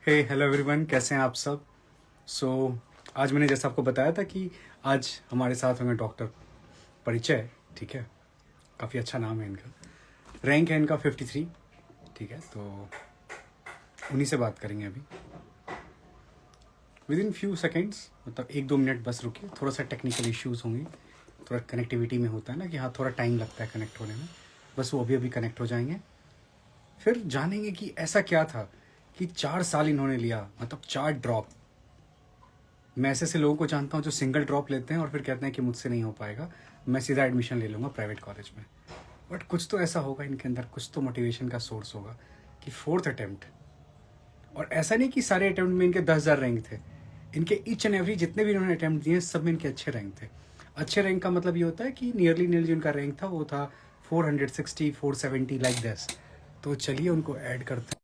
हे hello everyone, कैसे हैं आप सब। सो आज मैंने जैसा आपको बताया था कि आज हमारे साथ होंगे डॉक्टर परिचय। ठीक है, काफ़ी अच्छा नाम है इनका। रैंक है इनका 53। ठीक है, तो उन्हीं से बात करेंगे अभी विद इन फ्यू सेकेंड्स, मतलब 1-2 मिनट बस रुकिए। थोड़ा सा टेक्निकल इश्यूज होंगे, थोड़ा कनेक्टिविटी में होता है ना कि हाँ थोड़ा टाइम लगता है कनेक्ट होने में। बस वो अभी अभी कनेक्ट हो जाएंगे, फिर जानेंगे कि ऐसा क्या था कि 4 साल इन्होंने लिया, मतलब 4 ड्रॉप। मैं ऐसे ऐसे लोगों को जानता हूँ जो सिंगल ड्रॉप लेते हैं और फिर कहते हैं कि मुझसे नहीं हो पाएगा, मैं सीधा एडमिशन ले लूँगा प्राइवेट कॉलेज में। बट कुछ तो ऐसा होगा इनके अंदर, कुछ तो मोटिवेशन का सोर्स होगा कि 4th अटेम्प्ट। और ऐसा नहीं कि सारे अटेम्प्ट में इनके 10,000 रैंक थे। इनके ईच एंड एवरी जितने भी इन्होंने अटेम्प्ट दिए सब में इनके अच्छे रैंक थे। अच्छे रैंक का मतलब ये होता है कि नियरली जो इनका रैंक था वो था 460, 470 लाइक दिस। तो चलिए उनको ऐड करते हैं।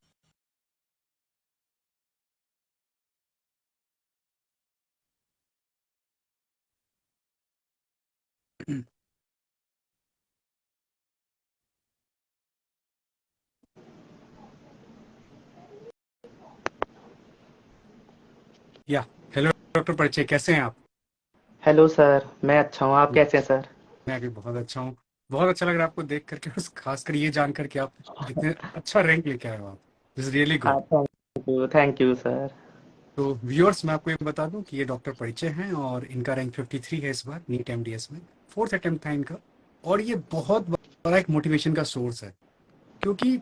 या हेलो डॉक्टर परिचय, कैसे हैं आप। हेलो सर, मैं अच्छा हूँ। आप कैसे हैं सर? मैं भी बहुत अच्छा हूँ। बहुत अच्छा लग रहा है आपको देख करके, और खासकर ये जान करके आप इतने अच्छा रैंक लेके आए हो आप। This is really good. हाँ, थैंक यू सर। तो व्यूअर्स, मैं आपको ये बता दूं कि ये डॉक्टर परिचय हैं और इनका रैंक 53 है इस बार नीट एमडीएस में। 4th अटेम्प्ट था इनका। और ये बहुत बड़ा एक मोटिवेशन का सोर्स है, क्योंकि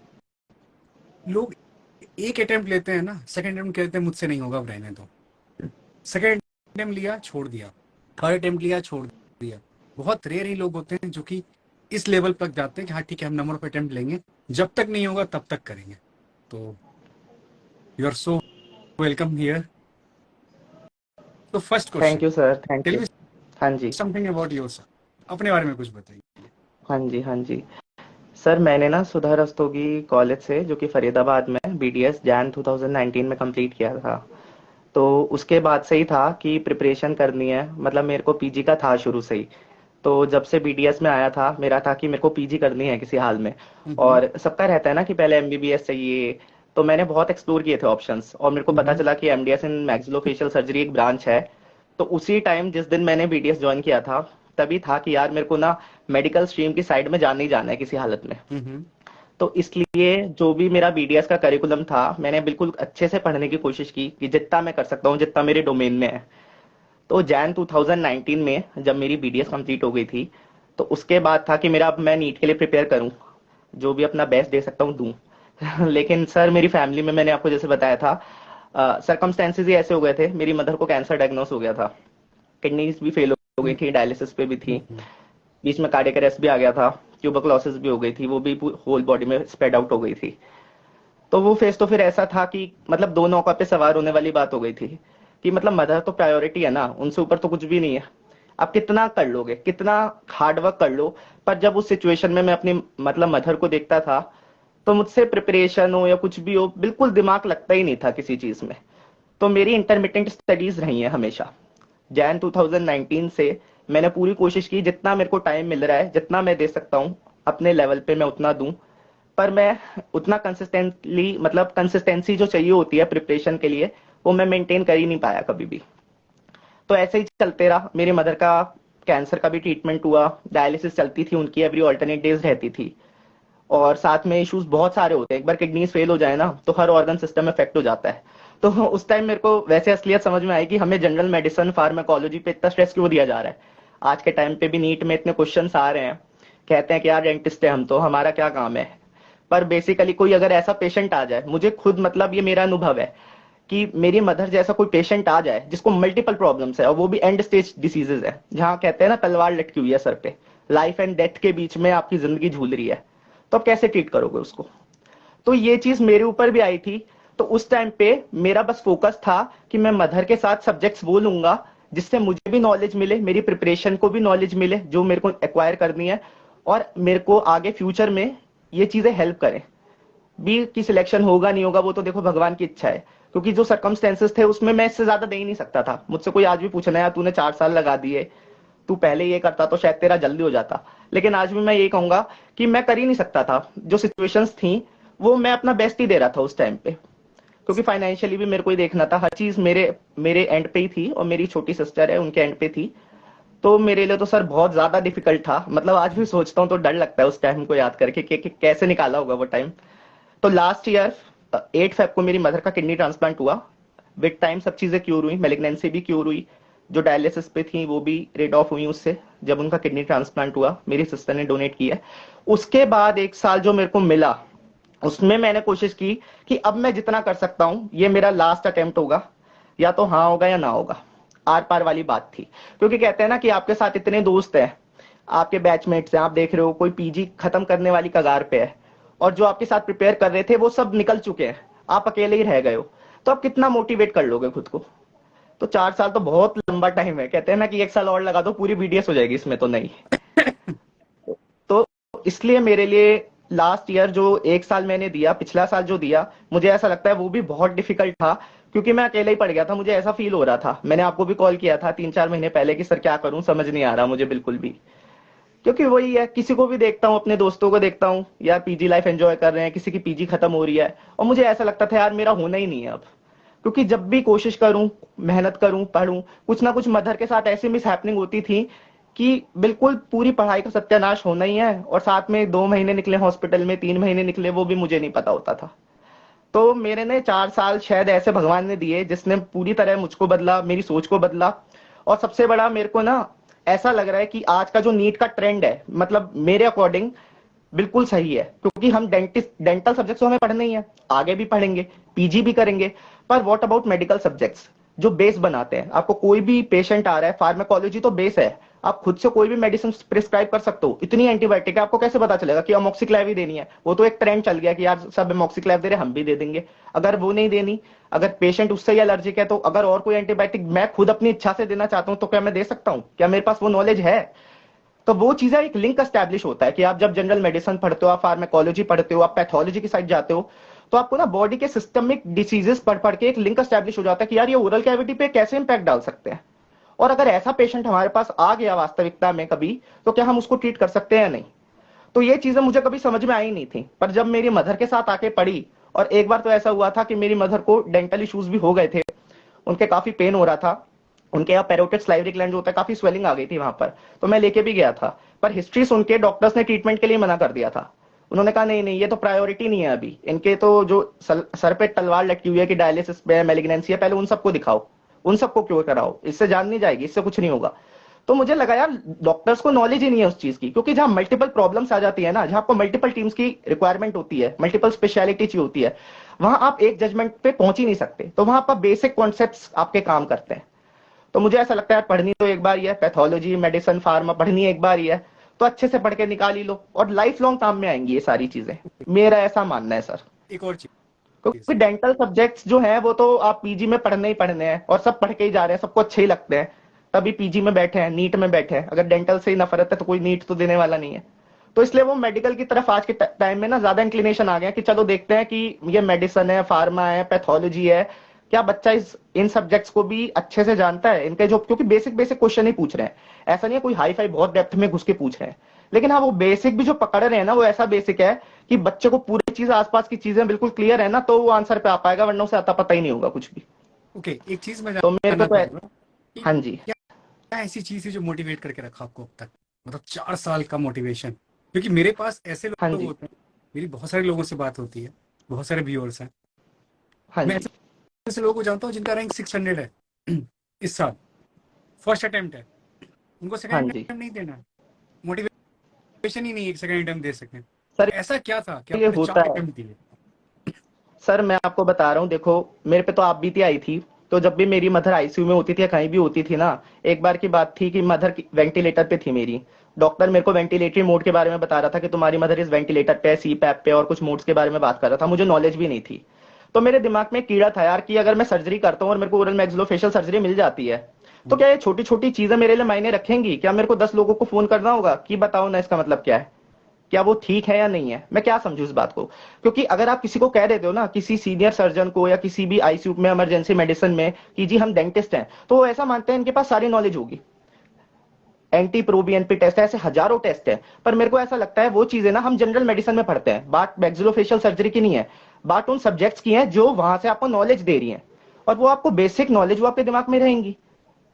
लोग एक अटेम्प्ट लेते हैं ना, सेकंड अटेम्प्ट कहते हैं मुझसे नहीं होगा, अब रहने दो। सेकंड अटेम्प्ट लिया, छोड़ दिया। थर्ड अटेम्प्ट लिया, छोड़ दिया। बहुत रेयर ही लोग होते हैं जो कि इस लेवल तक जाते हैं कि हाँ ठीक है, हम नंबर ऑफ अटेम्प्ट लेंगे, जब तक नहीं होगा तब तक करेंगे। तो you are so welcome here. तो first thank question, you sir, thank tell you. Me हाँ जी। Something about yourself. अपने बारे में कुछ बताइए। हाँ जी, हाँ जी। सर, मैंने ना सुधा रस्तोगी कॉलेज से, जो कि फरीदाबाद में, बीडीएस जैन 2019 में कंप्लीट किया था। तो उसके बाद से ही था कि प्रिपरेशन करनी है, मतलब मेरे को पीजी का था शुरू से ही। तो जब से बीडीएस में आया था, मेरा था कि मेरे को पीजी करनी है किसी हाल में। हम्म। और सबका रहता है ना कि पहले एमबीबीएस चाहिए। तो मैंने बहुत एक्सप्लोर किए थे ऑप्शंस, और मेरे को पता हम्म। चला कि एमडीएस इन मैक्सिलोफेशियल सर्जरी एक ब्रांच है। तो उसी टाइम जिस दिन मैंने बीडीएस ज्वाइन किया था, तभी था कि यार मेरे को ना मेडिकल स्ट्रीम की साइड में जाना ही जाना है किसी हालत में। हम्म। तो इसलिए जो भी मेरा बीडीएस का करिकुलम था, मैंने बिल्कुल अच्छे से पढ़ने की कोशिश की कि जितना मैं कर सकता हूँ, जितना मेरे डोमेन में है। तो जैन 2019 में जब मेरी बीडीएस कंप्लीट हो गई थी, तो उसके बाद था कि मेरा अब मैं नीट के लिए प्रिपेयर करूं, जो भी अपना बेस्ट दे सकता हूं दूं। लेकिन सर, मेरी फैमिली में मैंने आपको जैसे बताया था, सरकमस्टेंसेज ही ऐसे हो गए थे। मेरी मदर को कैंसर डायग्नोस हो गया था, किडनीज भी फेल हो गई थी, डायलिसिस पे भी थी। हम्म। बीच में कार्डियक अरेस्ट भी आ गया था, ट्यूबरक्लोसिस भी हो गई थी, वो भी होल बॉडी में स्प्रेड आउट हो गई थी। तो वो फेस तो फिर ऐसा था कि मतलब दो नौका पे सवार होने वाली बात हो गई थी कि मतलब मदर तो प्रायोरिटी है ना, उनसे ऊपर तो कुछ भी नहीं है। आप कितना कर लोगे, कितना हार्डवर्क कर लो, पर जब उस सिचुएशन में मैं अपनी मतलब मदर को देखता था, तो मुझसे प्रिपरेशन हो या कुछ भी हो, बिल्कुल दिमाग लगता ही नहीं था किसी चीज में। तो मेरी इंटरमीडिएट स्टडीज रही है हमेशा। जैन 2019 से मैंने पूरी कोशिश की, जितना मेरे को टाइम मिल रहा है, जितना मैं दे सकता हूँ अपने लेवल पे, मैं उतना दूं। पर मैं उतना कंसिस्टेंटली, मतलब कंसिस्टेंसी जो चाहिए होती है प्रिपरेशन के लिए, वो मैं मेंटेन कर ही नहीं पाया कभी भी। तो ऐसे ही चलते रहा। मेरी मदर का कैंसर का भी ट्रीटमेंट हुआ, डायलिसिस चलती थी उनकी, एवरी ऑल्टरनेट डेज रहती थी। और साथ में इश्यूज बहुत सारे होते हैं, एक बार किडनीज फेल हो जाए ना, तो हर ऑर्गन सिस्टम इफेक्ट हो जाता है। तो उस टाइम मेरे को वैसे असलियत समझ में आई कि हमें जनरल मेडिसिन फार्माकोलॉजी पे इतना स्ट्रेस क्यों दिया जा रहा है। आज के टाइम पे भी नीट में इतने क्वेश्चंस आ रहे हैं, कहते हैं कि यार डेंटिस्ट है हम, तो हमारा क्या काम है। पर बेसिकली कोई अगर ऐसा पेशेंट आ जाए, मुझे खुद मतलब ये मेरा अनुभव है कि मेरी मदर जैसा कोई पेशेंट आ जाए जिसको मल्टीपल प्रॉब्लम्स है, और वो भी एंड स्टेज डिसीजेज है, जहां कहते हैं ना तलवार लटकी हुई है सर पे, लाइफ एंड डेथ के बीच में आपकी जिंदगी झूल रही है, तो आप कैसे ट्रीट करोगे उसको। तो ये चीज मेरे ऊपर भी आई थी। तो उस टाइम पे मेरा बस फोकस था कि मैं मदर के साथ सब्जेक्ट्स वो लूंगा जिससे मुझे भी नॉलेज मिले, मेरी प्रिपरेशन को भी नॉलेज मिले जो मेरे को एक्वायर करनी है, और मेरे को आगे फ्यूचर में ये चीजें हेल्प करें। बी की सिलेक्शन होगा नहीं होगा वो तो देखो भगवान की इच्छा है, क्योंकि जो सर्कमस्टेंसेस थे उसमें मैं इससे ज्यादा दे ही नहीं सकता था। मुझसे कोई आज भी पूछना, यार तूने 4 साल लगा दिए, तू पहले ये करता तो शायद तेरा जल्दी हो जाता। लेकिन आज भी मैं ये कहूंगा कि मैं कर ही नहीं सकता था, जो सिचुएशंस थी वो मैं अपना बेस्ट ही दे रहा था उस टाइम पे। क्योंकि फाइनेंशियली भी मेरे को ही देखना था, हर चीज मेरे मेरे एंड पे ही थी, और मेरी छोटी सिस्टर है उनके एंड पे थी। तो मेरे लिए तो सर बहुत ज्यादा डिफिकल्ट था, मतलब आज भी सोचता हूँ तो डर लगता है उस टाइम को याद करके कि कैसे निकाला होगा वो टाइम। तो लास्ट ईयर 8 फेब को मेरी मदर का किडनी ट्रांसप्लांट हुआ। विद टाइम सब चीजें क्योर हुई, मेलिग्नेंसी भी क्योर हुई, जो डायलिसिस पे थी वो भी रेड ऑफ हुई उससे, जब उनका किडनी ट्रांसप्लांट हुआ मेरी सिस्टर ने डोनेट किया। उसके बाद 1 साल जो मेरे को मिला, उसमें मैंने कोशिश की कि अब मैं जितना कर सकता हूं, ये मेरा लास्ट अटेम्प्ट होगा, या तो हाँ होगा या ना होगा। आर पार वाली बात थी, क्योंकि कहते हैं ना कि आपके साथ इतने दोस्त हैं, आपके बैचमेट्स हैं, आप देख रहे हो कोई पीजी खत्म करने वाली कगार पे है, और जो आपके साथ प्रिपेयर कर रहे थे वो सब निकल चुके हैं, आप अकेले ही रह गए हो, तो आप कितना मोटिवेट कर लोगे खुद को। तो 4 साल तो बहुत लंबा टाइम है, कहते हैं ना कि 1 साल और लगा दो पूरी बीडीएस हो जाएगी, इसमें तो नहीं। तो इसलिए मेरे लिए लास्ट ईयर जो 1 साल मैंने दिया, पिछला साल जो दिया, मुझे ऐसा लगता है वो भी बहुत डिफिकल्ट था, क्योंकि मैं अकेला ही पड़ गया था, मुझे ऐसा फील हो रहा था। मैंने आपको भी कॉल किया था 3-4 महीने पहले कि सर क्या करूं, समझ नहीं आ रहा मुझे बिल्कुल भी। क्योंकि वही है, किसी को भी देखता हूँ, अपने दोस्तों को देखता हूँ यार पीजी लाइफ एंजॉय कर रहे हैं, किसी की पीजी खत्म हो रही है, और मुझे ऐसा लगता था यार मेरा होना ही नहीं है अब। क्योंकि जब भी कोशिश करूं, मेहनत करूं, पढ़ूं, कुछ ना कुछ मदर के साथ ऐसी मिस हैपनिंग होती थी कि बिल्कुल पूरी पढ़ाई का सत्यानाश होना ही है, और साथ में 2 महीने निकले हॉस्पिटल में, 3 महीने निकले वो भी मुझे नहीं पता होता था। तो मेरे ने 4 साल शायद ऐसे भगवान ने दिए जिसने पूरी तरह मुझको बदला, मेरी सोच को बदला। और सबसे बड़ा मेरे को ना ऐसा लग रहा है कि आज का जो नीट का ट्रेंड है, मतलब मेरे अकॉर्डिंग बिल्कुल सही है, क्योंकि हम डेंटल सब्जेक्ट्स तो हमें पढ़ने ही है, आगे भी पढ़ेंगे, पीजी भी करेंगे, पर व्हाट अबाउट मेडिकल सब्जेक्ट्स जो बेस बनाते हैं। आपको कोई भी पेशेंट आ रहा है, फार्माकोलॉजी तो बेस है, आप खुद से कोई भी मेडिसिन प्रिस्क्राइब कर सकते हो, इतनी एंटीबायोटिक है, आपको कैसे पता चलेगा कि अमोक्सिक्लेव ही देनी है? वो तो एक ट्रेंड चल गया कि यार सब अमोक्सिक्लेव दे रहे, हम भी दे देंगे। अगर वो नहीं देनी, अगर पेशेंट उससे ही एलर्जिक है, तो अगर और कोई एंटीबायोटिक मैं खुद अपनी इच्छा से देना चाहता हूं, तो क्या मैं दे सकता हूं? क्या मेरे पास वो नॉलेज है? तो वो चीजें एक लिंक एस्टैब्लिश होता है कि आप जब जनरल मेडिसिन पढ़ते हो, आप फार्माकोलॉजी पढ़ते हो, आप पैथोलॉजी की साइड जाते हो, तो आपको ना बॉडी के सिस्टमिक डिसीजेस पढ़ पढ़ के एक लिंक एस्टैब्लिश हो जाता है कि यार ये ओरल कैविटी पे कैसे इंपैक्ट डाल सकते हैं। और अगर ऐसा पेशेंट हमारे पास आ गया वास्तविकता में कभी, तो क्या हम उसको ट्रीट कर सकते हैं या नहीं? तो ये चीजें मुझे कभी समझ में आई नहीं थी, पर जब मेरी मदर के साथ आके पड़ी, और एक बार तो ऐसा हुआ था कि मेरी मदर को डेंटल इश्यूज भी हो गए थे, उनके काफी पेन हो रहा था, उनके यहाँ पेरोटिड सलाइवरी ग्लैंड जो होता है, काफी स्वेलिंग आ गई थी वहां पर, तो मैं लेके भी गया था। पर हिस्ट्री सुन के डॉक्टर्स ने ट्रीटमेंट के लिए मना कर दिया था। उन्होंने कहा नहीं नहीं, ये तो प्रायोरिटी नहीं है अभी, इनके तो जो सर पे तलवार लटकी हुई है कि डायलिसिस पे है, मेलिग्नेंसी है, पहले उन सबको दिखाओ, उन सबको क्योर कराओ, इससे जान नहीं जाएगी, इससे कुछ नहीं होगा। तो मुझे लगा यार डॉक्टर्स को नॉलेज ही नहीं है उस चीज की, क्योंकि जहां मल्टीपल प्रॉब्लम्स आ जाती है ना, जहां आपको मल्टीपल टीम्स की रिक्वायरमेंट होती है, मल्टीपल स्पेशलिटी चाहिए होती है, वहां आप एक जजमेंट पे पहुंच ही नहीं सकते, तो वहां पर बेसिक कॉन्सेप्ट्स आपके काम करते हैं। तो मुझे ऐसा लगता है पढ़नी तो एक बार ही है, पैथोलॉजी, मेडिसिन, फार्मा पढ़नी एक बार ही है, तो अच्छे से पढ़ के निकाल ही लो, और लाइफ लॉन्ग काम में आएंगी ये सारी चीजें, मेरा ऐसा मानना है सर। एक और चीज। क्योंकि डेंटल सब्जेक्ट्स जो हैं वो तो आप पीजी में पढ़ने ही पढ़ने हैं, और सब पढ़ के ही जा रहे हैं, सबको अच्छे ही लगते हैं, तभी पीजी में बैठे हैं, नीट में बैठे हैं। अगर डेंटल से ही नफरत है तो कोई नीट तो देने वाला नहीं है। तो इसलिए वो मेडिकल की तरफ आज के टाइम में ना ज्यादा इंक्लिनेशन आ गया कि चलो देखते हैं कि ये मेडिसिन है, फार्मा है, पैथोलॉजी है, क्या बच्चा इन सब्जेक्ट्स को भी अच्छे से जानता है, इनके जो, क्योंकि बेसिक बेसिक क्वेश्चन ही पूछ रहे हैं, ऐसा नहीं है कोई हाई फाई बहुत डेप्थ में घुस के पूछ रहे हैं, लेकिन हाँ वो बेसिक भी जो पकड़ रहे हैं ना, वो ऐसा बेसिक है कि बच्चे को पूरी चीज, आसपास की चीजें बिल्कुल क्लियर है ना, तो वो आंसर पे आ पाएगा, वरना उसे आता पता ही नहीं होगा कुछ भी। ओके, एक चीज मैं तो मेरे को जानना तो चाहूंगा कि हाँ जी। क्या ऐसी चीज है जो मोटिवेट करके रखा आपको अब तक, मतलब 4 साल का मोटिवेशन? क्योंकि मेरे पास ऐसे हाँ लोग जी। होते हैं, मेरी बहुत सारे लोगों से बात होती है, बहुत सारे व्यूअर्स हैं, हाँ मैं जी। ऐसे ऐसे लोगों को जानता हूँ जिनका रैंक 600 है इस साल, फर्स्ट अटेम्प्ट है, उनको हाँ सेकंड जी। अटेम्प्ट नहीं देना, मोटिवेशन ही नहीं है कि सेकंड अटेम्प्ट दे सकें। सर ऐसा क्या था कि ये आपने होता 4 है, अटेम्प्ट दिए? सर मैं आपको बता रहा हूँ, देखो मेरे पे तो आप बीती आई थी, तो जब भी मेरी मदर आईसीयू में होती थी या कहीं भी होती थी ना, एक बार की बात थी कि मदर वेंटिलेटर पे थी मेरी, डॉक्टर मेरे को वेंटिलेटरी मोड के बारे में बता रहा था कि तुम्हारी मदर इस वेंटिलेटर पे है, सीपैप पे, और कुछ मोड्स के बारे में बात कर रहा था, मुझे नॉलेज भी नहीं थी। तो मेरे दिमाग में एक कीड़ा था यार कि अगर मैं सर्जरी करता हूँ और मेरे को ओरल मैक्सिलोफेशियल सर्जरी मिल जाती है, तो क्या ये छोटी छोटी चीजें मेरे लिए मायने रखेंगी? क्या मेरे को 10 लोगों को फोन करना होगा कि बताओ ना इसका मतलब क्या है, क्या वो ठीक है या नहीं है? मैं क्या समझू इस बात को? क्योंकि अगर आप किसी को कह देते हो ना, किसी सीनियर सर्जन को या किसी भी आईसीयू में, इमरजेंसी मेडिसिन में, कि जी हम डेंटिस्ट हैं, तो वो ऐसा मानते हैं इनके पास सारी नॉलेज होगी। एंटी प्रोबीएनपी टेस्ट है, ऐसे हजारों टेस्ट है। पर मेरे को ऐसा लगता है वो चीजें ना हम जनरल मेडिसिन में पढ़ते हैं, बात मैक्सिलोफेशियल सर्जरी की नहीं है, बात उन सब्जेक्ट्स की है जो वहां से आपको नॉलेज दे रही है, और वो आपको बेसिक नॉलेज वो आपके दिमाग में रहेंगी,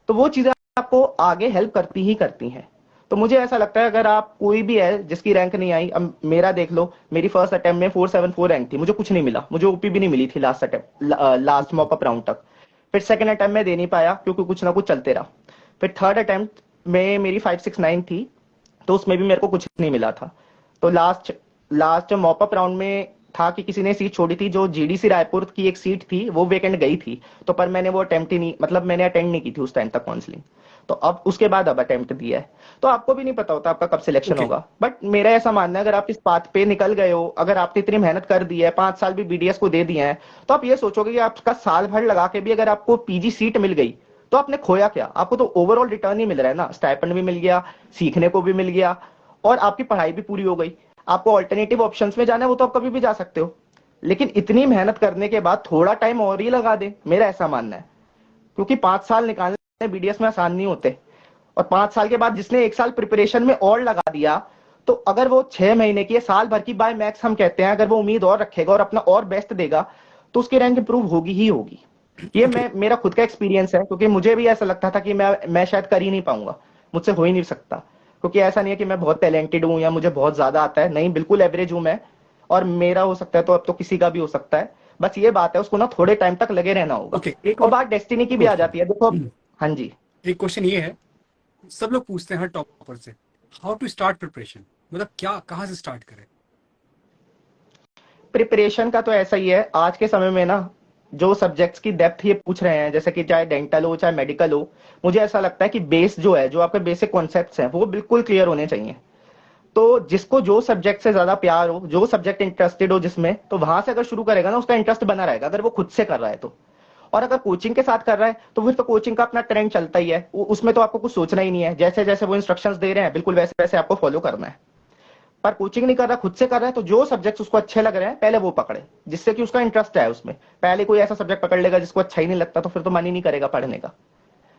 तो वो चीजें आपको आगे हेल्प करती ही करती हैं। तो मुझे ऐसा लगता है अगर आप कोई भी है जिसकी रैंक नहीं आई, अब मेरा देख लो, मेरी फर्स्ट अटेम्प्ट में 474 रैंक थी, मुझे कुछ नहीं मिला, मुझे ओपी भी नहीं मिली थी last attempt, last mock-up round तक। फिर सेकंड अटेम्प्ट में दे नहीं पाया क्योंकि कुछ ना कुछ चलते रहा। फिर थर्ड अटेम्प्ट में मेरी 569 थी, तो उसमें भी मेरे को कुछ नहीं मिला था। तो लास्ट लास्ट मॉपअप राउंड में था कि किसी ने सीट छोड़ी थी, जो जीडीसी रायपुर की एक सीट थी वो वेकेंट गई थी, तो पर मैंने वो अटेम्प्ट ही नहीं, मतलब मैंने अटेंड नहीं की थी उस टाइम तक काउंसलिंग। तो अब उसके बाद अब अटेम्प्ट दिया है, तो आपको भी नहीं पता होता आपका कब सिलेक्शन ओके होगा। बट मेरा ऐसा मानना है अगर आप इस पाथ पे निकल गए हो, अगर आपने इतनी मेहनत कर दी है, 5 साल भी बीडीएस को दे दिए हैं, तो आप ये सोचोगे कि आपका साल भर लगा के भी अगर आपको पीजी सीट मिल गई तो आपने खोया क्या? आपको तो ओवरऑल रिटर्न ही मिल रहा है ना, स्टाइपेंड भी मिल गया, सीखने को भी मिल गया, और आपकी पढ़ाई भी पूरी हो गई। आपको ऑल्टरनेटिव ऑप्शंस में जाना है वो तो आप कभी भी जा सकते हो, लेकिन इतनी मेहनत करने के बाद थोड़ा टाइम और ही लगा दे, मेरा ऐसा मानना है। क्योंकि 5 साल निकालने बीडीएस में आसान नहीं होते, और 5 साल के बाद जिसने 1 साल प्रिपरेशन में और लगा दिया, तो अगर वो 6 महीने की, साल भर की बाय मैक्स हम कहते हैं, अगर वो उम्मीद और रखेगा और अपना और बेस्ट देगा, तो उसकी रैंक इंप्रूव होगी ही होगी। ये ओके मेरा खुद का एक्सपीरियंस है, क्योंकि मुझे भी ऐसा लगता था कि मैं शायद कर ही नहीं पाऊंगा, मुझसे हो ही नहीं सकता। क्योंकि ऐसा नहीं है कि मैं बहुत टैलेंटेड हूं या मुझे बहुत ज्यादा आता है, नहीं, बिल्कुल एवरेज हूं मैं। और मेरा हो सकता है तो अब तो किसी का भी हो सकता है, बस ये बात है उसको ना थोड़े टाइम तक लगे रहना होगा। ओके एक और और बात डेस्टिनी की भी आ क्वेश्चन। जाती है, देखो हाँ जी। एक क्वेश्चन ये है, सब लोग पूछते हैं हर टॉपर से, हाउ टू स्टार्ट प्रिपरेशन, मतलब क्या, कहाँ से स्टार्ट करें? प्रिपरेशन का तो ऐसा ही है आज के समय में ना, जो सब्जेक्ट्स की डेप्थ ये पूछ रहे हैं, जैसे कि चाहे डेंटल हो चाहे मेडिकल हो, मुझे ऐसा लगता है कि बेस जो है, जो आपके बेसिक कॉन्सेप्ट्स हैं, वो बिल्कुल क्लियर होने चाहिए। तो जिसको जो सब्जेक्ट से ज्यादा प्यार हो, जो सब्जेक्ट इंटरेस्टेड हो जिसमें, तो वहां से अगर शुरू करेगा ना, उसका इंटरेस्ट बना रहेगा अगर वो खुद से कर रहा है तो। और अगर कोचिंग के साथ कर रहा है तो फिर तो कोचिंग का अपना ट्रेंड चलता ही है, उसमें तो आपको कुछ सोचना ही नहीं है, जैसे जैसे वो इंस्ट्रक्शंस दे रहे हैं बिल्कुल वैसे वैसे आपको फॉलो करना है। पर कोचिंग नहीं कर रहा, खुद से कर रहा है, तो जो सब्जेक्ट्स उसको अच्छे लग रहे हैं पहले वो पकड़े, जिससे कि उसका इंटरेस्ट है उसमें। पहले कोई ऐसा सब्जेक्ट पकड़ लेगा जिसको अच्छा ही नहीं लगता, तो फिर तो मन ही नहीं करेगा पढ़ने का।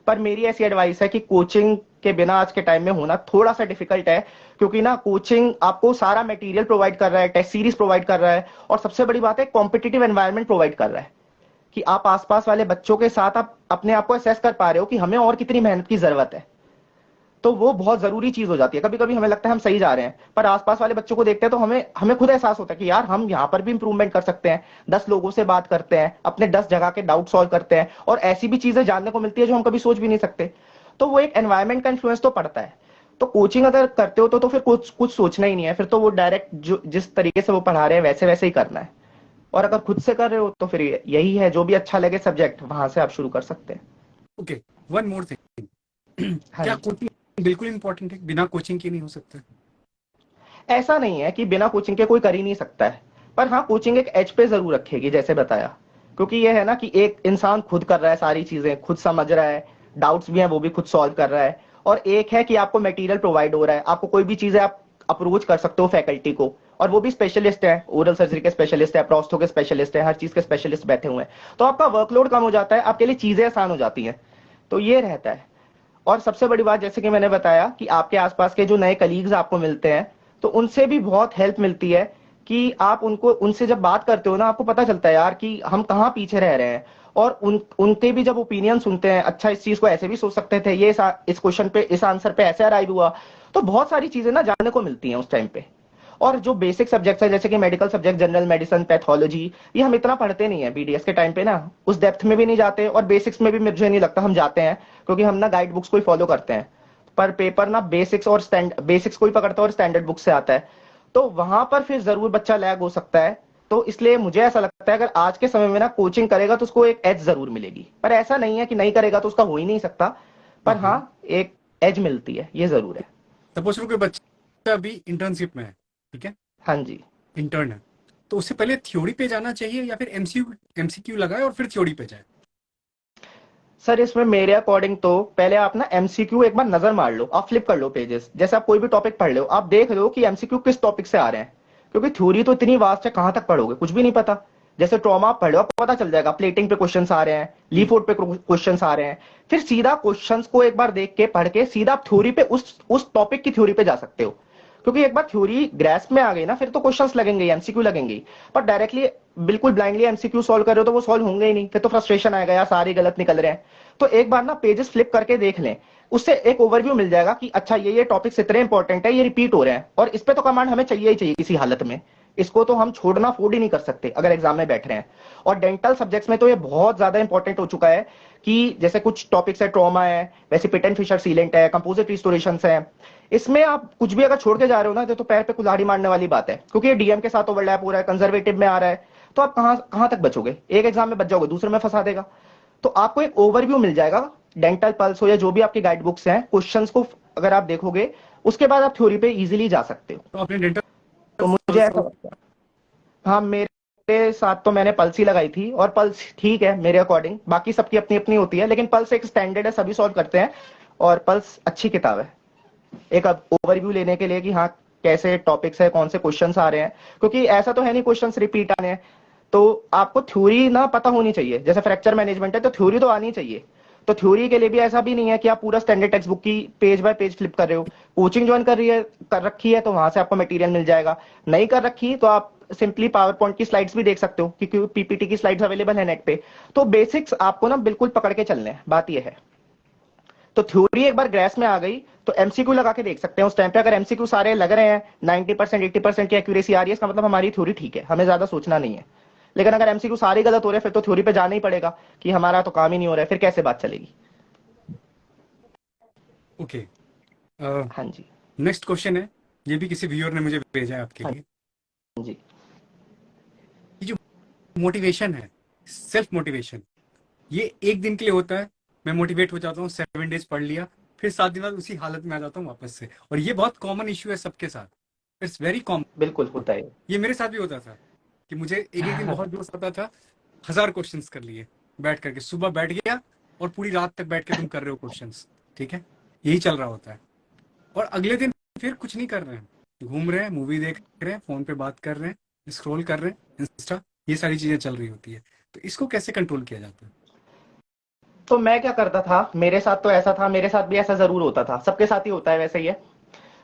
पर मेरी ऐसी एडवाइस है कि कोचिंग के बिना आज के टाइम में होना थोड़ा सा डिफिकल्ट है, क्योंकि ना कोचिंग आपको सारा मटेरियल प्रोवाइड कर रहा है, टेस्ट सीरीज प्रोवाइड कर रहा है, और सबसे बड़ी बात है कॉम्पिटिटिव एनवायरनमेंट प्रोवाइड कर रहा है, कि आप आसपास वाले बच्चों के साथ आप अपने आप को असेस कर पा रहे हो कि हमें और कितनी मेहनत की जरूरत है। तो वो बहुत जरूरी चीज हो जाती है। कभी कभी हमें लगता है हम सही जा रहे हैं, पर आसपास वाले बच्चों को देखते हैं तो हमें हमें खुद एहसास होता है कि यार हम यहाँ पर भी इंप्रूवमेंट कर सकते हैं, 10 लोगों से बात करते हैं, अपने 10 जगह के डाउट सॉल्व करते हैं, और ऐसी भी चीजें जानने को मिलती है जो हम कभी सोच भी नहीं सकते। तो वो एक एनवायरमेंट का इन्फ्लुएंस तो पड़ता है। तो कोचिंग अगर करते हो तो फिर कुछ कुछ सोचना ही नहीं है, फिर तो वो डायरेक्ट जो जिस तरीके से वो पढ़ा रहे हैं वैसे वैसे ही करना है। और अगर खुद से कर रहे हो तो फिर यही है, जो भी अच्छा लगे सब्जेक्ट वहां से आप शुरू कर सकते हैं। ओके, वन मोर थिंग, हाँ क्या जी। कोचिंग बिल्कुल इंपॉर्टेंट है, बिना कोचिंग के नहीं हो सकता? ऐसा नहीं है कि बिना कोचिंग के कोई कर ही नहीं सकता है, पर हाँ कोचिंग एक एज पे जरूर रखेगी, जैसे बताया। क्योंकि ये है ना कि एक इंसान खुद कर रहा है, सारी चीजें खुद समझ रहा है, डाउट्स भी हैं वो भी खुद सॉल्व कर रहा है, और एक है कि आपको मटेरियल प्रोवाइड हो रहा है, आपको कोई भी चीजें आप अप्रोच कर सकते हो फैकल्टी को, और वो भी स्पेशलिस्ट है, ओरल सर्जरी के स्पेशलिस्ट है, प्रोस्थो के स्पेशलिस्ट है, हर चीज के स्पेशलिस्ट बैठे हुए हैं। तो आपका वर्कलोड कम हो जाता है, आपके लिए चीजें आसान हो जाती हैं। तो ये रहता है। और सबसे बड़ी बात, जैसे कि मैंने बताया, कि आपके आसपास के जो नए कलीग्स आपको मिलते हैं, तो उनसे भी बहुत हेल्प मिलती है, कि आप उनको उनसे जब बात करते हो ना, आपको पता चलता है यार कि हम कहाँ पीछे रह रहे हैं। और उनके भी जब ओपिनियन सुनते हैं, अच्छा इस चीज को ऐसे भी सोच सकते थे, ये इस क्वेश्चन पे, इस आंसर पे ऐसे अराइव हुआ, तो बहुत सारी चीजें ना जानने को मिलती हैं उस टाइम पे। और जो बेसिक सब्जेक्ट्स है, जैसे कि medical subject, general medicine, pathology, ये हम इतना पढ़ते नहीं है बीडीएस के टाइम पे ना, उस डेप्थ में भी नहीं जाते, और बेसिक्स में भी मुझे नहीं लगता हम जाते हैं, क्योंकि हम ना गाइड बुक्स को ही फॉलो करते हैं। पर पेपर ना बेसिक्स और बेसिक्स को ही पकड़ता है और स्टैंडर्ड बुक से आता है, तो वहां पर फिर जरूर बच्चा लैग हो सकता है। तो इसलिए मुझे ऐसा लगता है अगर आज के समय में ना कोचिंग करेगा तो उसको एक एज जरूर मिलेगी, पर ऐसा नहीं है कि नहीं करेगा तो उसका हो ही नहीं सकता। पर हाँ, एक एज मिलती है, ये जरूर है। सपोज कोई बच्चा अभी इंटर्नशिप में है, ठीक है, हाँ जी। इंटर्न है, तो उससे पहले थ्योरी पे जाना चाहिए या फिर एमसीक्यू लगाए और फिर थ्योरी पे जाए? सर इसमें मेरे अकॉर्डिंग तो पहले आप ना एमसीक्यू एक बार नजर मार लो, आप फ्लिप कर लो पेजेस, जैसे आप कोई भी टॉपिक पढ़ लो, आप देख लो कि एमसीक्यू किस टॉपिक से आ रहे हैं। क्योंकि थ्योरी तो इतनी वास्ट है, कहां तक पढ़ोगे, कुछ भी नहीं पता। जैसे ट्रॉमा आप पढ़ो, आपको पता चल जाएगा प्लेटिंग पे क्वेश्चंस आ रहे हैं, लीफोर्ड पे क्वेश्चंस आ रहे हैं। फिर सीधा क्वेश्चंस को एक बार देख के पढ़ के सीधा आप थ्योरी पे उस टॉपिक की थ्योरी पे जा सकते हो, क्योंकि एक बार थ्योरी ग्रेस्प में आ गई ना, फिर तो क्वेश्चंस लगेंगे, एमसीक्यू लगेंगे। पर डायरेक्टली बिल्कुल ब्लाइंडली एमसीक्यू सॉल्व कर रहे हो तो वो सॉल्व होंगे ही नहीं, फिर तो फ्रस्ट्रेशन आएगा यार, सारे गलत निकल रहे हैं। तो एक बार ना पेजेस फ्लिप करके देख लें, उससे एक ओवरव्यू मिल जाएगा कि अच्छा ये टॉपिक्स इतने इंपॉर्टेंट है, ये रिपीट हो रहे हैं, और इस पे तो कमांड हमें चाहिए ही चाहिए किसी हालत में। इसको तो हम छोड़ना अफोर्ड ही नहीं कर सकते अगर एग्जाम में बैठ रहे हैं। और डेंटल सब्जेक्ट्स में तो ये बहुत ज्यादा इंपॉर्टेंट हो चुका है कि जैसे कुछ टॉपिक्स है, ट्रॉमा है, वैसे पिट एंड फिशर सीलेंट है, कंपोजिट रिस्टोरेशन है, इसमें आप कुछ भी अगर छोड़ के जा रहे हो ना तो पैर पे कुल्हाड़ी मारने वाली बात है, क्योंकि ये डीएम के साथ ओवरलैप हो रहा है, कंजर्वेटिव में आ रहा है, तो आप कहां कहां तक बचोगे? एक एग्जाम में बच जाओगे, दूसरे में फंसा देगा। तो आपको एक ओवरव्यू मिल जाएगा, डेंटल पल्स हो या जो भी आपकी गाइड बुक्स हैं, क्वेश्चंस को अगर आप देखोगे उसके बाद आप थ्योरी पे इजीली जा सकते हो। तो आपने डेंटल तो मुझे ऐसा लगता है, हाँ मेरे साथ तो मैंने पल्स ही लगाई थी, और पल्स ठीक है मेरे अकॉर्डिंग, बाकी सबकी अपनी अपनी होती है, लेकिन पल्स एक स्टैंडर्ड है, सभी सॉल्व करते हैं, और पल्स अच्छी किताब है एक ओवरव्यू लेने के लिए कि हाँ कैसे टॉपिक्स है, कौन से क्वेश्चंस आ रहे हैं, क्योंकि ऐसा तो है नहीं क्वेश्चंस रिपीट आने हैं। तो आपको थ्योरी ना पता होनी चाहिए, जैसे फ्रैक्चर मैनेजमेंट है तो थ्योरी तो आनी चाहिए। तो थ्योरी के लिए भी ऐसा भी नहीं है कि आप पूरा स्टैंडर्ड टेक्स्ट बुक की पेज बाय पेज फ्लिप कर रहे हो। कोचिंग ज्वाइन कर रखी है तो वहां से आपको मटेरियल मिल जाएगा, नहीं कर रखी तो आप सिंपली पावर पॉइंट की स्लाइड्स भी देख सकते हो, क्योंकि पीपीटी की स्लाइड्स अवेलेबल है नेट पे। तो बेसिक्स आपको ना बिल्कुल पकड़ के चलने हैं, बात यह है। तो थ्योरी एक बार ग्रेस में आ गई तो एमसीक्यू लगा के देख सकते हैं उस टाइम पे, अगर एमसीक्यू सारे लग रहे हैं 90% 80% की एक्यूरेसी आ रही है, इसका मतलब हमारी थ्योरी ठीक है, हमें ज्यादा सोचना नहीं है। लेकिन अगर एमसीक्यू सारे गलत हो रहे हैं फिर तो थ्योरी पे जाना ही पड़ेगा कि हमारा तो काम ही नहीं हो रहा है, फिर कैसे बात चलेगी। ओके। हाँ जी। नेक्स्ट क्वेश्चन है, ये भी किसी व्यूअर ने मुझे भेजा है आपके हाँ लिए। जी। ये जो मोटिवेशन है, सेल्फ मोटिवेशन, ये एक दिन के लिए होता है, मैं मोटिवेट हो जाता हूँ, 7 डेज पढ़ लिया, फिर 7 दिन बाद उसी हालत में आ जाता हूँ वापस से। और ये बहुत कॉमन इश्यू है सबके साथ, इट्स वेरी कॉमन। बिल्कुल होता है। ये मेरे साथ भी होता था कि मुझे एक एक दिन बहुत जोश आता था, 1000 क्वेश्चंस कर लिए बैठ करके, सुबह बैठ गया और पूरी रात तक बैठ के तुम कर रहे हो क्वेश्चंस, ठीक है, यही चल रहा होता है। और अगले दिन फिर कुछ नहीं कर रहे हैं, घूम रहे हैं, मूवी देख रहे हैं, फोन पे बात कर रहे हैं, स्क्रॉल कर रहे हैं इंस्टा, ये सारी चीजें चल रही होती है। तो इसको कैसे कंट्रोल किया जाता है? तो मैं क्या करता था, मेरे साथ तो ऐसा था, मेरे साथ भी ऐसा जरूर होता था, सबके साथ ही होता है वैसे ही है।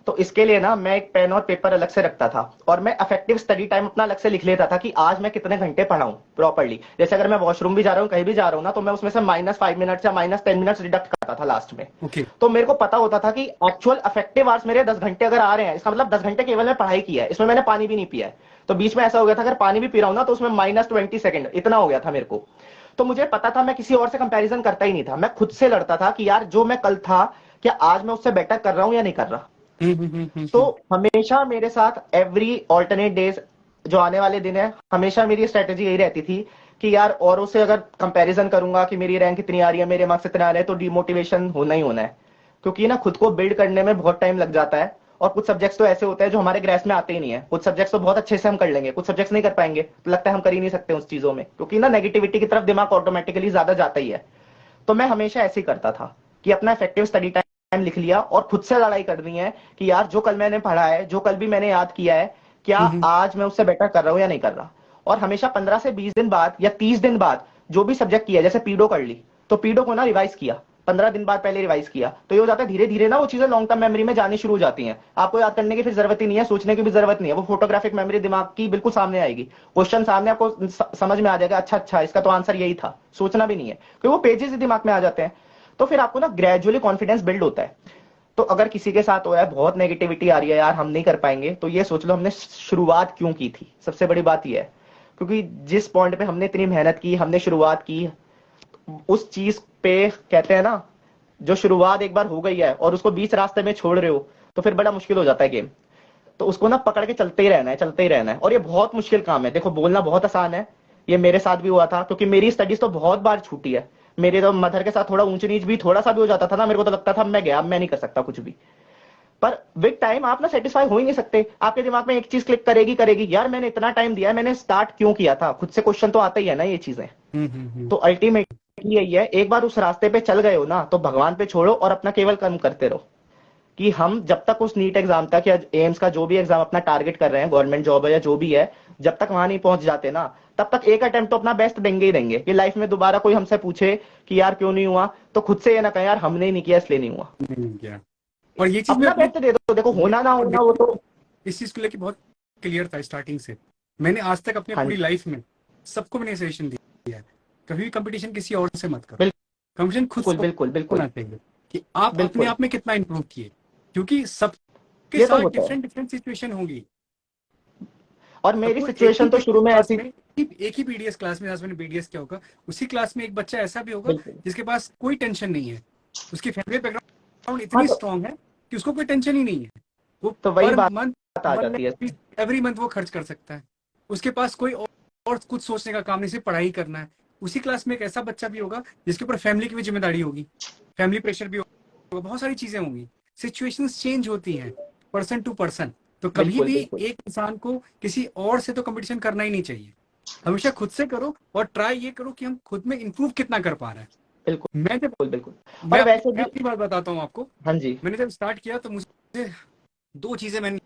तो इसके लिए ना मैं एक पेन और पेपर अलग से रखता था, और मैं इफेक्टिव स्टडी टाइम अपना अलग से लिख लेता था कि आज मैं कितने घंटे पढ़ा हूं प्रॉपर्ली। जैसे अगर मैं वॉशरूम भी जा रहा हूँ, कहीं भी जा रहा हूँ ना, तो मैं उसमें से -5 मिनट या -10 मिनट डिडक्ट करता था लास्ट में। ओके। तो मेरे को पता होता था कि एक्चुअल इफेक्टिव आवर्स मेरे 10 घंटे अगर आ रहे हैं, इसका मतलब 10 घंटे केवल मैं पढ़ाई की है, इसमें मैंने पानी भी नहीं पिया है। तो बीच में ऐसा हो गया था अगर पानी भी पी रहा हूं ना तो उसमें -20 सेकंड इतना हो गया था मेरे को। तो मुझे पता था, मैं किसी और से कंपैरिजन करता ही नहीं था, मैं खुद से लड़ता था कि यार जो मैं कल था, क्या आज मैं उससे बेटर कर रहा हूं या नहीं कर रहा। तो हमेशा मेरे साथ एवरी ऑल्टरनेट डेज, जो आने वाले दिन है, हमेशा मेरी स्ट्रेटेजी यही रहती थी कि यार औरों से अगर कंपैरिजन करूंगा कि मेरी रैंक इतनी आ रही है, मेरे मार्क्स इतने आ रहे हैं, तो डिमोटिवेशन होना ही होना है। क्योंकि ना खुद को बिल्ड करने में बहुत टाइम लग जाता है, और कुछ सब्जेक्ट्स तो ऐसे होते हैं जो हमारे ग्रेस में आते ही नहीं है। कुछ सब्जेक्ट्स तो बहुत अच्छे से हम कर लेंगे, कुछ सब्जेक्ट्स नहीं कर पाएंगे, तो लगता है हम कर ही नहीं सकते उस चीजों में, क्योंकि ना नेगेटिविटी की तरफ दिमाग ऑटोमेटिकली ज्यादा जाता ही है। तो मैं हमेशा ऐसे ही करता था कि अपना इफेक्टिव स्टडी टाइम लिख लिया, और खुद से लड़ाई करनी है कि यार जो कल मैंने पढ़ा है, जो कल भी मैंने याद किया है, क्या आज मैं उससे बेटर कर रहा हूं या नहीं कर रहा। और हमेशा 15 से 20 दिन बाद या 30 दिन बाद जो भी सब्जेक्ट किया, जैसे पीडो कर ली, तो पीडो को ना रिवाइज किया, 15 दिन बाद पहले रिवाइज किया, तो ये हो जाता है धीरे धीरे ना वो चीजें लॉन्ग टर्म मेमोरी में जानी शुरू हो जाती हैं। आपको याद करने की फिर जरूरत ही नहीं है, सोचने की भी जरूरत नहीं है, वो फोटोग्राफिक मेमोरी दिमाग की बिल्कुल सामने आएगी, क्वेश्चन सामने आपको समझ में आ जाएगा, अच्छा अच्छा इसका तो आंसर यही था, सोचना भी नहीं है, क्योंकि वो पेजेस ही दिमाग में आ जाते हैं। तो फिर आपको ना ग्रेजुअली कॉन्फिडेंस बिल्ड होता है। तो अगर किसी के साथ हो यार बहुत नेगेटिविटी आ रही है, यार हम नहीं कर पाएंगे, तो ये सोच लो हमने शुरुआत क्यों की थी, सबसे बड़ी बात ये है। क्योंकि जिस पॉइंट पे हमने इतनी मेहनत की, हमने शुरुआत की, उस चीज पे कहते हैं ना, जो शुरुआत एक बार हो गई है और उसको बीच रास्ते में छोड़ रहे हो, तो फिर बड़ा मुश्किल हो जाता है गेम। तो उसको ना पकड़ के चलते ही रहना है, चलते ही रहना है। और ये बहुत मुश्किल काम है, देखो बोलना बहुत आसान है, ये मेरे साथ भी हुआ था, क्योंकि मेरी स्टडीज तो बहुत बार छूटी है। मेरे तो मदर के साथ थोड़ा ऊंच नीच भी थोड़ा सा भी हो जाता था ना, मेरे को तो लगता था मैं गया, अब मैं नहीं कर सकता कुछ भी। पर विद टाइम आप ना सेटिस्फाई हो ही नहीं सकते, आपके दिमाग में एक चीज क्लिक करेगी करेगी, यार मैंने इतना टाइम दिया है, मैंने स्टार्ट क्यों किया था, खुद से क्वेश्चन तो आता ही है ना ये चीजें। तो अल्टीमेटली यही है, एक बार उस रास्ते पे चल गए हो ना, तो भगवान पे छोड़ो और अपना केवल कर्म करते रहो। कि हम जब तक उस नीट एग्जाम तक या एम्स का जो भी एग्जाम अपना टारगेट कर रहे हैं, गवर्नमेंट जॉब है या जो भी है, जब तक वहां नहीं पहुंच जाते ना, तब तक एक अटेम्प्ट तो अपना बेस्ट देंगे ही देंगे, कि लाइफ में दोबारा कोई हमसे पूछे कि यार क्यों नहीं हुआ, तो खुद से ये ना कहें यार हमने नहीं किया इसलिए नहीं हुआ। नहीं किया। और ये चीज मैं अपना अपने बेस्ट दे दो, देखो होना ना होना वो तो। इस चीज को लेके बहुत क्लियर था स्टार्टिंग से। मैंने आज तक अपने हाँ पूरी जी, लाइफ में सबको मैंने सजेशन दिया है, कभी भी कंपटीशन किसी और से मत करो, कंपटीशन खुद बिल्कुल से बिल्कुल बिल्कुल होना चाहिए कि आप अपने बिल्कुल। आप में कितना इंप्रूव किए, क्योंकि सबके ये तो साथ होता है, डिफरेंट डिफरेंट सिचुएशन होगी। और मेरी सबको एक ही सिचुएशन तो शुरू में क्लास ऐसी। में एक ही बीडीएस क्लास में, आज मैंने बीडीएस क्या होगा, उसी क्लास में एक बच्चा ऐसा भी होगा बिल्कुल। जिसके पास कोई टेंशन नहीं है, उसकी फैमिली बैकग्राउंड हाँ इतनी तो स्ट्रांग है कि उसको कोई टेंशन ही नहीं है। वो वही पर बात मंथ आ वन जाती है। लैख एवरी मंथ वो खर्च कर सकता है। उसके पास कोई और कुछ सोचने का काम नहीं, सिर्फ पढ़ाई करना है। उसी क्लास में एक ऐसा बच्चा भी होगा जिसके ऊपर फैमिली की भी जिम्मेदारी होगी, फैमिली प्रेशर भी होगा, बहुत सारी चीजें होंगी। सिचुएशंस चेंज होती हैं पर्सन टू पर्सन। तो कभी बिल्कुल भी बिल्कुल एक इंसान को किसी और से तो कंपटीशन करना ही नहीं चाहिए। हमेशा खुद से करो और ट्राई ये करो कि हम खुद में इंप्रूव कितना कर पा रहे हैं। मैं जब बिल्कुल बिल्कुल। मैं और अपनी वैसे मैं भी, अपनी बात बताता हूँ आपको। हाँ जी, मैंने जब स्टार्ट किया तो मुझे दो चीजें मैंने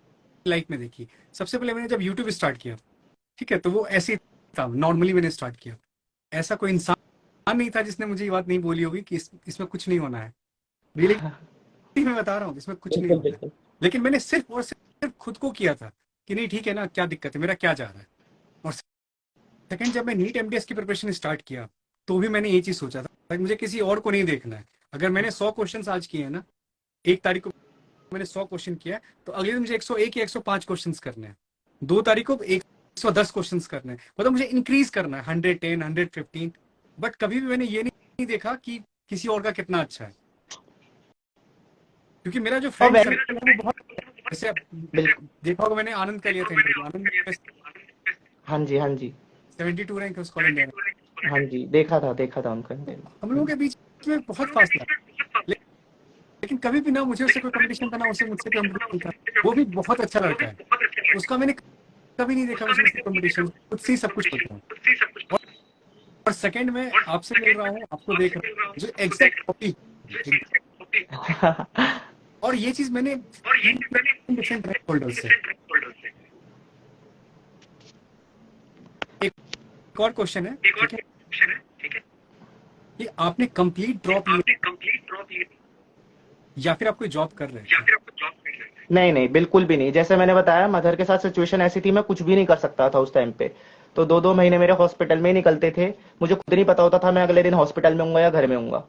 लाइफ में देखी। सबसे पहले मैंने जब यूट्यूब स्टार्ट किया, ठीक है, तो वो ऐसे ही था, नॉर्मली मैंने स्टार्ट किया। ऐसा कोई इंसान नहीं था जिसने मुझे ये बात नहीं बोली होगी कि इसमें कुछ नहीं होना है। रियलिटी मैं बता रहा हूँ, इसमें कुछ नहीं बिल्कुल होना है। बिल्कुल। लेकिन मैंने सिर्फ और सिर्फ खुद को किया था कि नहीं ठीक है ना, क्या दिक्कत है, मेरा क्या जा रहा है। और सेकंड, जब मैं नीट एमटीएस की प्रिपरेशन स्टार्ट किया तो भी मैंने ये चीज सोचा था कि मुझे किसी और को नहीं देखना है। अगर मैंने 100 क्वेश्चन आज किए हैं ना, 1 तारीख को मैंने 100 क्वेश्चन किया है, तो अगले दिन मुझे 101 या 105 क्वेश्चन करने हैं। 2 तारीख को 110 क्वेश्चन करने हैं, मतलब मुझे इंक्रीज करना है 110 115। बट कभी भी मैंने ये नहीं देखा कि किसी और का कितना अच्छा है, क्योंकि मेरा जो और फ्रेंड वैसे सर्कल है वो बहुत, जैसे बिल्कुल। देखा होगा, मैंने आनंद का लिया था इंटरव्यू, आनंद में हाँ जी, हाँ जी, 72 रैंक है उसका ऑल इंडिया में। हाँ जी, देखा था उनका हम लोगों इंटरव्यू। के बीच में बहुत फासला है, लेकिन कभी भी ना मुझे उससे कोई कंपटीशन था ना उससे मुझसे कोई कंपटीशन था। वो भी बहुत अच्छा लड़का है, उसका मैंने कभी नहीं देखा उसमें से कंपटीशन, खुद से ही सब कुछ होता है। और सेकंड में आपसे मिल रहा हूँ, आपको देख रहा हूँ, जो एग्जैक्ट कॉपी। और ये चीज मैंने डिफरेंट होल्डर से। एक और क्वेश्चन है, ठीक है, कि आपने कंप्लीट ड्रॉप लिया या फिर आप कोई जॉब कर रहे थे? नहीं नहीं, बिल्कुल भी नहीं। जैसे मैंने बताया, मदर के साथ सिचुएशन ऐसी थी, मैं कुछ भी नहीं कर सकता था उस टाइम पे। तो 2-2 महीने मेरे हॉस्पिटल में ही निकलते थे। मुझे खुद नहीं पता होता था मैं अगले दिन हॉस्पिटल में हूँ या घर में हूँ।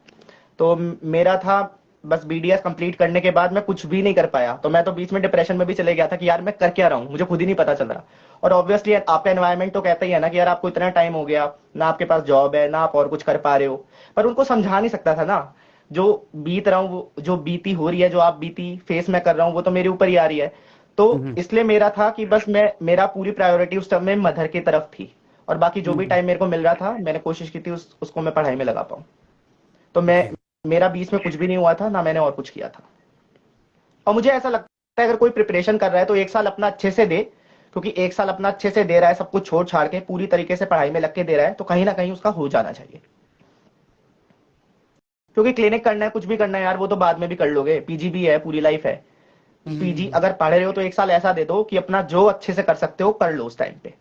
तो मेरा था, बस बीडीएस कंप्लीट करने के बाद मैं कुछ भी नहीं कर पाया, तो मैं तो बीच में डिप्रेशन में भी चले गया था कि यार मैं कर क्या रहा हूँ, मुझे खुद ही नहीं पता चल रहा। और ऑब्वियसली आपका एनवायरनमेंट तो कहता ही है ना कि यार आपको इतना टाइम हो गया ना, आपके पास जॉब है ना, आप और कुछ कर पा रहे हो। पर उनको समझा नहीं सकता था ना, जो बीत रहा हूँ, जो बीती हो रही है, जो आप बीती फेस में कर रहा हूँ, वो तो मेरे ऊपर ही आ रही है। तो हम्म इसलिए मेरा था कि बस मेरा पूरी प्रायोरिटी उस समय मदर की तरफ थी, और बाकी जो भी हम्म टाइम मेरे को मिल रहा था मैंने कोशिश की थी उसको मैं पढ़ाई में लगा पाऊँ। तो मैं, जी। मेरा बीच में कुछ भी नहीं हुआ था ना, मैंने और कुछ किया था। और मुझे ऐसा लगता है अगर कोई प्रिपरेशन कर रहा है तो 1 साल अपना अच्छे से दे, क्योंकि 1 साल अपना अच्छे से दे रहा है, सब कुछ छोड़ छाड़ के पूरी तरीके से पढ़ाई में लग के दे रहा है, तो कहीं ना कहीं उसका हो जाना चाहिए। क्योंकि क्लिनिक करना है, कुछ भी करना है यार, वो तो बाद में भी कर लोगे, पीजी भी है, पूरी लाइफ है। पीजी हम्म। अगर पढ़ रहे हो तो 1 साल ऐसा दे दो कि अपना जो अच्छे से कर सकते हो कर लो उस टाइम पे।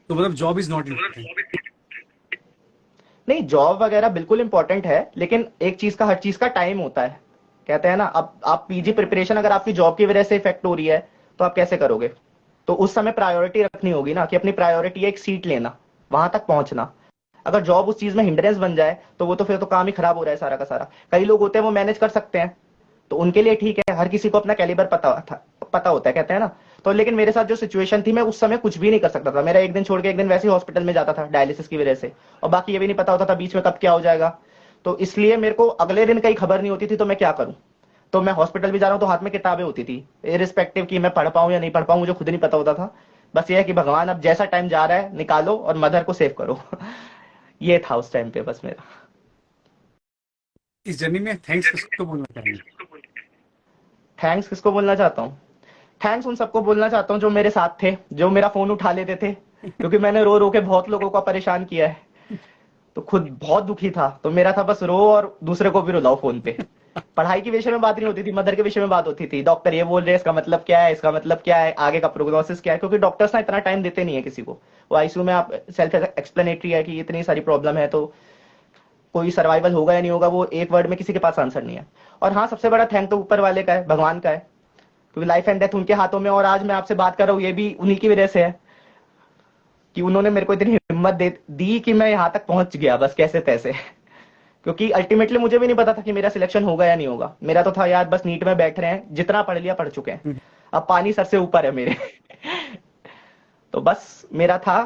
तो मतलब जॉब इज नॉट इम्पोर्टेंट? नहीं, जॉब वगैरह बिल्कुल इंपॉर्टेंट है, लेकिन एक चीज का, हर चीज का टाइम होता है। कहते हैं ना, अब आप पीजी प्रिपरेशन अगर आपकी जॉब की वजह से इफेक्ट हो रही है तो आप कैसे करोगे? तो उस समय प्रायोरिटी रखनी होगी ना, कि अपनी प्रायोरिटी है एक सीट लेना, वहां तक पहुंचना। अगर जॉब उस चीज में हिंड्रेंस बन जाए तो वो तो फिर तो काम ही खराब हो रहा है सारा का सारा। कई लोग होते हैं वो मैनेज कर सकते हैं, तो उनके लिए ठीक है, हर किसी को अपना कैलिबर पता होता है, कहते हैं ना। तो लेकिन मेरे साथ जो सिचुएशन थी, मैं उस समय कुछ भी नहीं कर सकता था। मेरा एक दिन छोड़ के एक दिन वैसे ही हॉस्पिटल में जाता था डायलिसिस की वजह से, और बाकी ये भी नहीं पता होता था बीच में कब क्या हो जाएगा। तो इसलिए मेरे को अगले दिन कहीं खबर नहीं होती थी, तो मैं क्या करूं। तो मैं हॉस्पिटल भी जा रहा हूँ तो हाथ में किताबें होती थी, इरिस्पेक्टिव कि मैं पढ़ पाऊं या नहीं पढ़ पाऊं, मुझे खुद नहीं पता होता था। बस ये है कि भगवान अब जैसा टाइम जा रहा है निकालो और मदर को सेव करो। ये था उस टाइम पे बस मेरा। इस जर्नी में थैंक्स किसको बोलना चाहेंगे? थैंक्स किसको बोलना चाहता हूँ? थैंक्स उन सबको बोलना चाहता हूँ जो मेरे साथ थे, जो मेरा फोन उठा लेते थे, क्योंकि मैंने रो रो के बहुत लोगों को परेशान किया है। तो खुद बहुत दुखी था, तो मेरा था बस रो और दूसरे को भी रुलाओ फोन पे। पढ़ाई के विषय में बात नहीं होती थी, मदर के विषय में बात होती थी, डॉक्टर ये बोल रहे हैं इसका मतलब क्या है, इसका मतलब क्या है, आगे का प्रोग्नोसिस क्या है, क्योंकि डॉक्टर्स ना इतना टाइम देते नहीं है किसी को। वो आईसीयू में आप सेल्फ एक्सप्लेनेटरी है कि इतनी सारी प्रॉब्लम है, तो कोई सर्वाइवल होगा या नहीं होगा वो एक वर्ड में किसी के पास आंसर नहीं है। और हाँ, सबसे बड़ा थैंक तो ऊपर वाले का है, भगवान का है, क्योंकि लाइफ एंड डेथ उनके हाथों में, और आज मैं आपसे बात कर रहा हूँ ये भी उन्हीं की वजह से है कि उन्होंने मेरे को इतनी हिम्मत दे दी कि मैं यहाँ तक पहुंच गया बस कैसे तैसे। क्योंकि अल्टीमेटली मुझे भी नहीं पता था कि मेरा सिलेक्शन होगा या नहीं होगा। मेरा तो था यार बस नीट में बैठ रहे हैं, जितना पढ़ लिया पढ़ चुके हैं, अब पानी सर से ऊपर है मेरे। तो बस मेरा था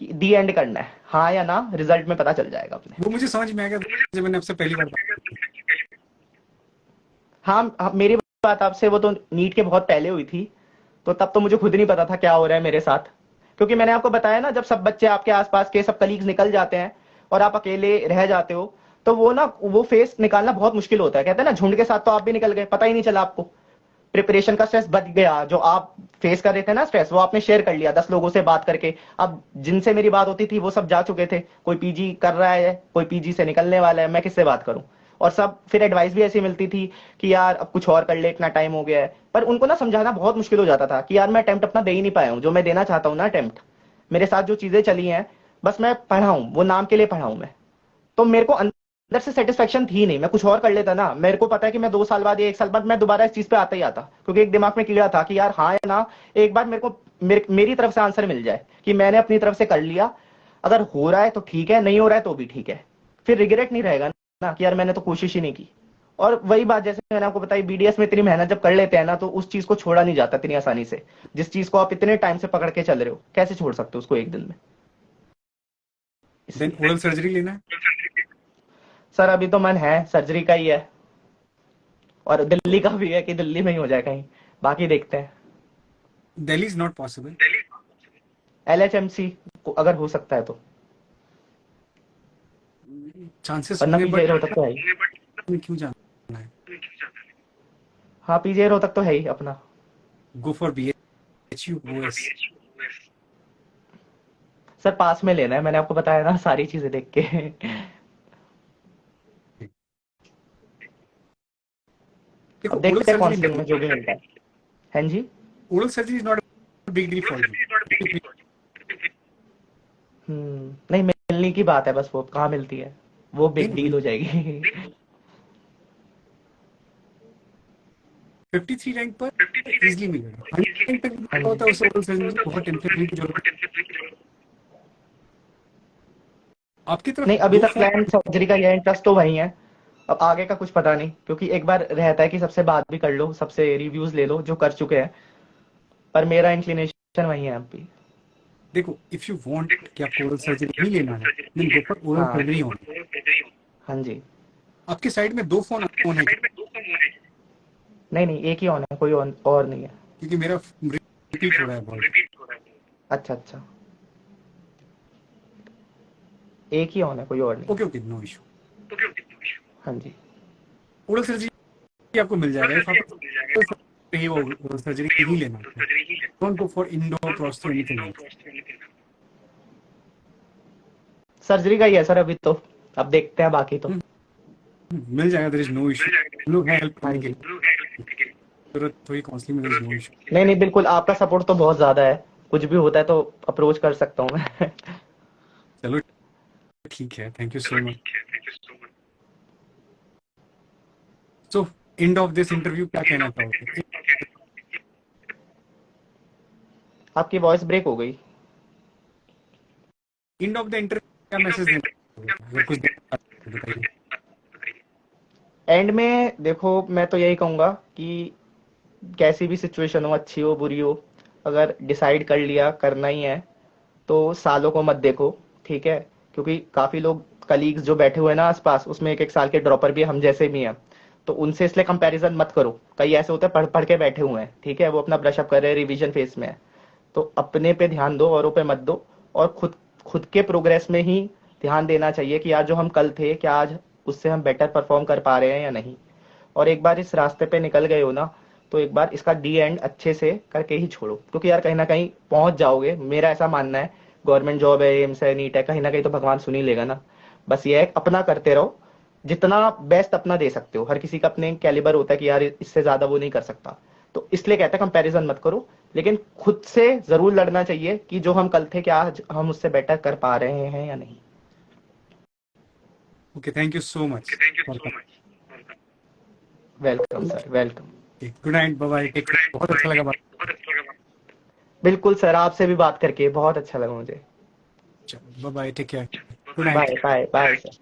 कि दी एंड करना है, हाँ या ना रिजल्ट में पता चल जाएगा अपने। वो मुझे समझ में आ गया जब मैंने आपसे पहली बार बात की। हाँ, मेरी बात आपसे वो तो नीट के बहुत पहले हुई थी, तो तब तो मुझे खुद नहीं पता था क्या हो रहा है मेरे साथ। क्योंकि मैंने आपको बताया ना, जब सब बच्चे आपके आसपास के सब कलीग्स निकल जाते हैं और आप अकेले रह जाते हो, तो वो ना वो फेस निकालना बहुत मुश्किल होता है। कहते हैं ना झुंड के साथ तो आप भी निकल गए, पता ही नहीं चला आपको। प्रिपरेशन का स्ट्रेस बच गया, जो आप फेस कर रहे थे ना स्ट्रेस, वो आपने शेयर कर लिया 10 लोगों से बात करके। अब जिनसे मेरी बात होती थी वो सब जा चुके थे, कोई पीजी कर रहा है, कोई पीजी से निकलने वाला है, मैं किससे बात करूं। और सब फिर एडवाइस भी ऐसी मिलती थी कि यार अब कुछ और कर ले, इतना टाइम हो गया है। पर उनको ना समझाना बहुत मुश्किल हो जाता था कि यार मैं अटेम्प्ट अपना दे ही नहीं पाया हूं, जो मैं देना चाहता हूं ना अटेम्प्ट। मेरे साथ जो चीजें चली हैं, बस मैं पढ़ा हूं, वो नाम के लिए पढ़ा हूं मैं। तो मेरे को अंदर से सेटिस्फेक्शन थी नहीं, मैं कुछ और कर लेता ना। मेरे को पता है कि मैं 2 साल बाद या 1 साल बाद मैं दोबारा इस चीज पे आता ही आता, क्योंकि एक दिमाग में कीड़ा था कि यार हाँ या ना, एक बार मेरे को मेरी तरफ से आंसर मिल जाए कि मैंने अपनी तरफ से कर लिया। अगर हो रहा है तो ठीक है, नहीं हो रहा है तो भी ठीक है, फिर रिग्रेट नहीं रहेगा ना कि यार मैंने तो कोशिश ही नहीं की। और वही बात जैसे मैंने आपको बताई, बीडीएस में इतनी मेहनत जब कर लेते हैं ना, तो उस चीज को छोड़ा नहीं जाता इतनी आसानी से। जिस चीज को आप इतने टाइम से पकड़ के चल रहे हो, कैसे छोड़ सकते हो उसको एक दिन में। देन इसलिए ओरल सर्जरी लेना है। सर अभी तो मन है सर्जरी का ही है, और दिल्ली का भी है कि दिल्ली में ही हो जाए कहीं, बाकी देखते हैं। Delhi is not possible. एलएचएमसी अगर हो सकता है तो, चांसेस वरना होंगे पीजीआई बट रोहतक तो है ही। क्यों जाना है। हाँ, पीजीआई रोहतक तो है ही अपना। Go for BHU OS. Sir पास में लेना है, मैंने आपको बताया ना सारी चीजें देख के। देखो अब ओरल देखते हैं सर्जरी, काउंसलिंग में जो भी मिलता है। हैं जी। Oral surgery is not a big deal for you. नहीं, मिलने की बात है बस, वो कहाँ मिलती है, वो बिग डील नहीं हो जाएगी। 53 रैंक पर इजीली मिलेगा। 100 रैंक तक हाँ होता है जी। उसे ओरल सर्जरी की बहुत टेम्परेरी की जरूरत है। आपकी तरफ नहीं, अभी दो तक फॉर्म। प्लान सर्जरी का ये इंटरेस्ट तो वही है। अब आगे का कुछ पता नहीं, क्योंकि एक बार रहता है कि सबसे बात भी कर लो, सबसे रिव्यूज ले लो जो कर चुके हैं। पर मेरा इंक्लिनेशन वही है अभी। देखो इफ यू वांट कि आपको ओरल सर्जरी ही लेना है देन गो फॉर ओरल हाँ। Surgery only. हाँ जी। आपके साइड में 2 फोन ऑन है क्या? नहीं नहीं, एक ही ऑन है, कोई और नहीं है। क्योंकि मेरा रिपीट हो रहा है बहुत। अच्छा अच्छा, एक ही ऑन है, कोई और नहीं है। Okay okay, no issue. हाँ जी। ओरल सर्जरी आपको मिल जाएगा इफ आपको चाहिए वो ओरल सर्जरी ही लेना है। Don't go for endo prostho anything else. Surgery का ही है सर अभी तो, अब देखते हैं बाकी तो। मिल जाएगा, देयर इज नो इशू। लोग हैं हेल्प हाँ करने के जी। लिए, जरूरत थोड़ी काउंसलिंग में, देयर इज नो इशू। नहीं नहीं, बिल्कुल आपका सपोर्ट तो बहुत ज्यादा है, कुछ भी होता है तो अप्रोच कर सकता हूँ मैं। चलो ठीक है, thank you so much. So end of this interview क्या कहना चाहोगे? आपकी वॉइस ब्रेक हो गई। एंड ऑफ द इंटरव्यू क्या मैसेज देना चाहोगे? अगर कुछ बताइए। एंड में देखो, मैं तो यही कहूंगा कि कैसी भी सिचुएशन हो, अच्छी हो बुरी हो, अगर डिसाइड कर लिया करना ही है तो सालों को मत देखो, ठीक है। क्योंकि काफी लोग कलीग्स जो बैठे हुए हैं ना आसपास, उसमें एक एक साल के ड्रॉपर भी हम जैसे भी हैं, तो उनसे इसलिए कंपैरिजन मत करो। कई ऐसे होते हैं पढ़ पढ़ के बैठे हुए हैं, ठीक है, वो अपना ब्रश अप कर रहे हैं, रिवीजन फेस में है। तो अपने पे ध्यान दो, औरों पे मत दो। और खुद खुद के प्रोग्रेस में ही ध्यान देना चाहिए कि यार जो हम कल थे, क्या आज उससे हम बेटर परफॉर्म कर पा रहे हैं या नहीं। और एक बार इस रास्ते पे निकल गए हो ना, तो एक बार इसका डी एंड अच्छे से करके ही छोड़ो, क्योंकि यार कहीं ना कहीं पहुंच जाओगे, मेरा ऐसा मानना है। गवर्नमेंट जॉब है, एम्स है, नीट है, कहीं ना कहीं तो भगवान सुन ही लेगा ना। बस ये है, अपना करते रहो, जितना बेस्ट अपना दे सकते हो। हर किसी का अपने कैलिबर होता है कि यार इससे ज्यादा वो नहीं कर सकता, तो इसलिए कहते हैं कंपैरिजन मत करो, लेकिन खुद से जरूर लड़ना चाहिए कि जो हम कल थे क्या आज हम उससे बेटर कर पा रहे हैं या नहीं। Okay, thank you so much for welcome sir, welcome. Good night, bye bye, take care, बहुत अच्छा लगा बात। बिल्कुल सर, आपसे भी बात करके बहुत अच्छा लगा मुझे। Bye bye, take care, good night. Bye bye bye sir.